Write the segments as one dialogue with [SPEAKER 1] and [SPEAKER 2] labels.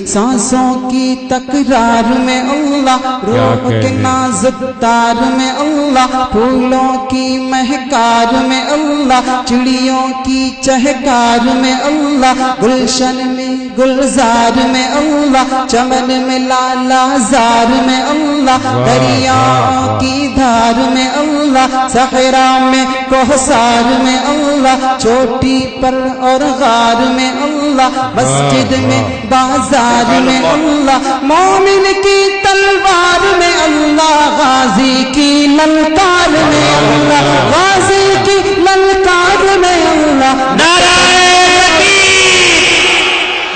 [SPEAKER 1] سانسوں کی تکرار میں اللہ، روح کے نازک تار میں اللہ، پھولوں کی مہکار میں اللہ، چڑیوں کی چہکار میں اللہ، گلشن میں گلزار میں اللہ، چمن میں لالا زار میں اللہ، دریاؤں کی دھار میں اللہ، صحرا میں کوثر میں اللہ، چوٹی پر اور غار میں اللہ، مسجد میں بازار میں اللہ، مومن کی تلوار میں اللہ، غازی کی للکار میں اللہ، غازی کی للکار میں اللہ،
[SPEAKER 2] نعرہ تکبیر،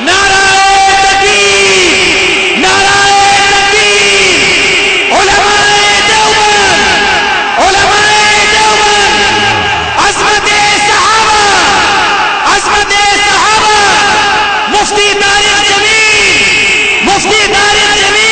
[SPEAKER 2] نعرہ تکبیر، نعرہ تکبیر، علماء دیوبند، علماء دیوبند، عظمت صحابہ، عظمت صحابہ، مفتی طارق جمیل، مفتی طارق جمیل۔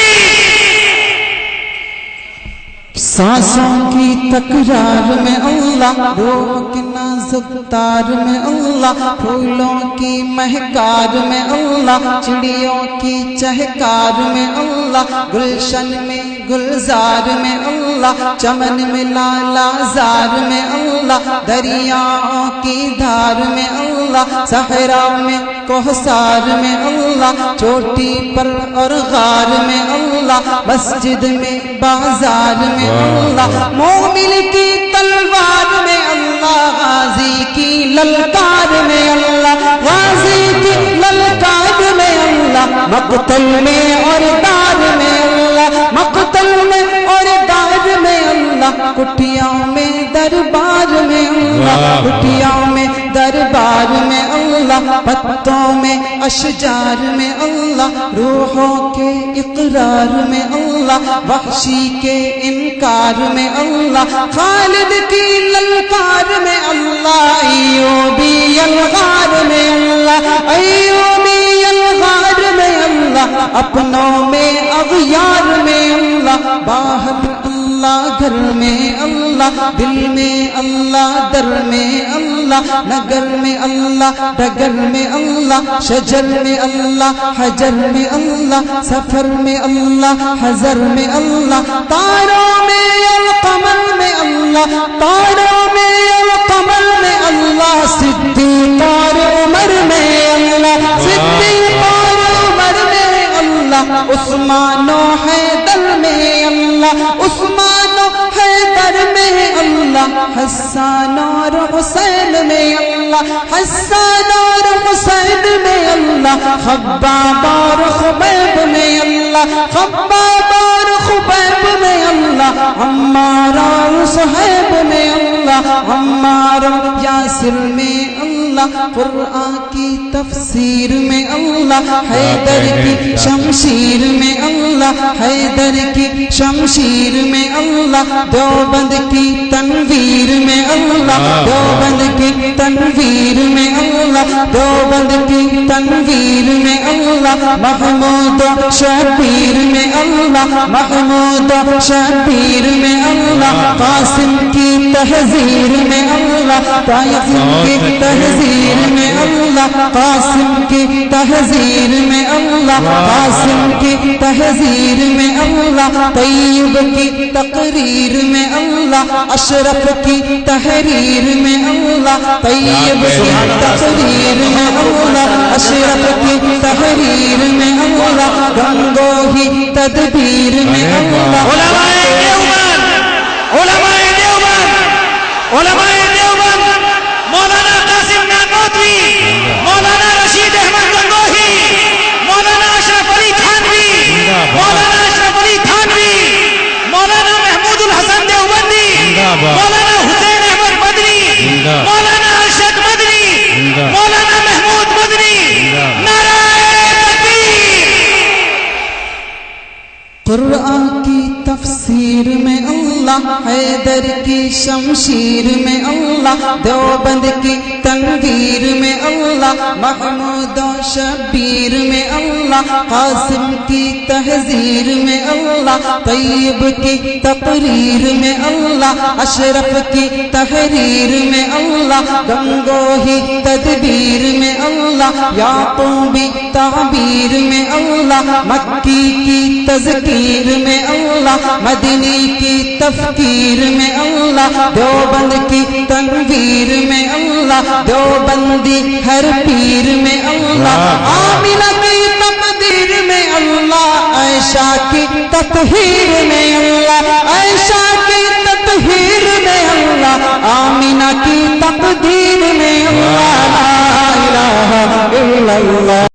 [SPEAKER 1] سانسوں کی تکرار میں اللہ، روح کے نازک تار میں اللہ، پھولوں کی مہکار میں اللہ، چڑیوں کی چہکار میں اللہ، گلشن میں گلزار میں اللہ، چمن میں لالا زار میں اللہ، دریاؤں کی دھار میں اللہ، صحرا میں کوثر میں اللہ، چوٹی پر اور غار میں اللہ، مسجد میں بازار میں اللہ، مومن کی تلوار میں اللہ، غازی کی للکار میں اللہ، غازی کی للکار میں اللہ، مقتل میں اور دار میں اللہ، مقتل میں اور دار میں اللہ، کٹیاں میں دربار میں اللہ، کٹیاں میں دربار میں اللہ، پتوں میں اشجار میں اللہ، روحوں کے اقرار میں اللہ، وحشی کے انکار میں اللہ، خالد کی للکار میں اللہ، ایوبی الغار میں اللہ، ایوبی الغار میں اللہ، اپنوں میں اغیار میں اللہ، باہر اللہ گھر میں اللہ، دل میں اللہ در میں اللہ، نگر میں اللہ ڈگر میں اللہ، شجر میں اللہ حجر میں اللہ، سفر میں اللہ حضر میں اللہ، تاروں میں القمر میں اللہ، تاروں میں القمر میں اللہ، صدیق اور عمر میں اللہ، صدیق اور عمر میں اللہ، عثمان و حیدر میں اللہ، عثمان و حیدر میں اللہ، حسان اور حسین میں اللہ، حسان اور حسین میں اللہ، خباب اور خبیب میں اللہ، خباب اور خبیب میں اللہ، عمار اور صہیب میں اللہ، عمار اور یاسر میں اللہ، قرآن کی تفسیر میں اللہ، حیدر کی شمشیر میں اللہ، حیدر کی شمشیر میں اللہ، دیوبند کی تنویر میں اللہ، دیوبند کی تنویر میں اللہ، دیوبند کی تنویر میں اللہ، محمود و شبیر میں اللہ، محمود و شبیر میں اللہ، قاسم کی تہذیر میں اللہ، قاسم کی تہذیر میں اللہ، قاسم کی تہذیر میں اللہ، قاسم کی تہذیر میں اللہ، طیب کی تقریر میں اللہ، اشرف کی تحریر میں اللہ، طیب کی تقریر میں اللہ، اشرف کی تحریر میں اللہ، گنگوہی تدبیر میں اللہ،
[SPEAKER 2] علماء دیوبند، علماء دیوبند، علماء دیوبند، مولانا قاسم نانوتوی، مولانا رشید احمد گنگوہی، مولانا اشرف علی تھانوی، مولانا اشرف علی تھانوی، مولانا محمود الحسن دیوبندی، مولانا حسین احمد مدنی، مولانا ارشد مدنی، مولانا محمود مدنی، نعرہ تکبیر۔
[SPEAKER 1] قرآن کی تفسیر میں اللہ، حیدر کی شمشیر میں اللہ، دیوبند کی تنویر میں اللہ، محمود و شبیر میں اللہ، اللہ، قاسم کی تحذیر میں اللہ، طیب کی تقریر میں اللہ، اشرف کی تحریر میں اللہ، گنگوہی تدبیر میں اللہ، یعقوبی تعبیر میں اللہ، مکی کی تذکیر میں اللہ، مدنی کی تفکیر میں اللہ، دیوبند کی تنویر میں اللہ، دیوبندی ہر پیر میں اللہ، آمنہ کی تقدیر میں اللہ، عائشہ کی تطہیر میں اللہ، عائشہ کی تطہیر میں اللہ، آمنہ کی تقدیر میں اللہ، لا الہ الا اللہ۔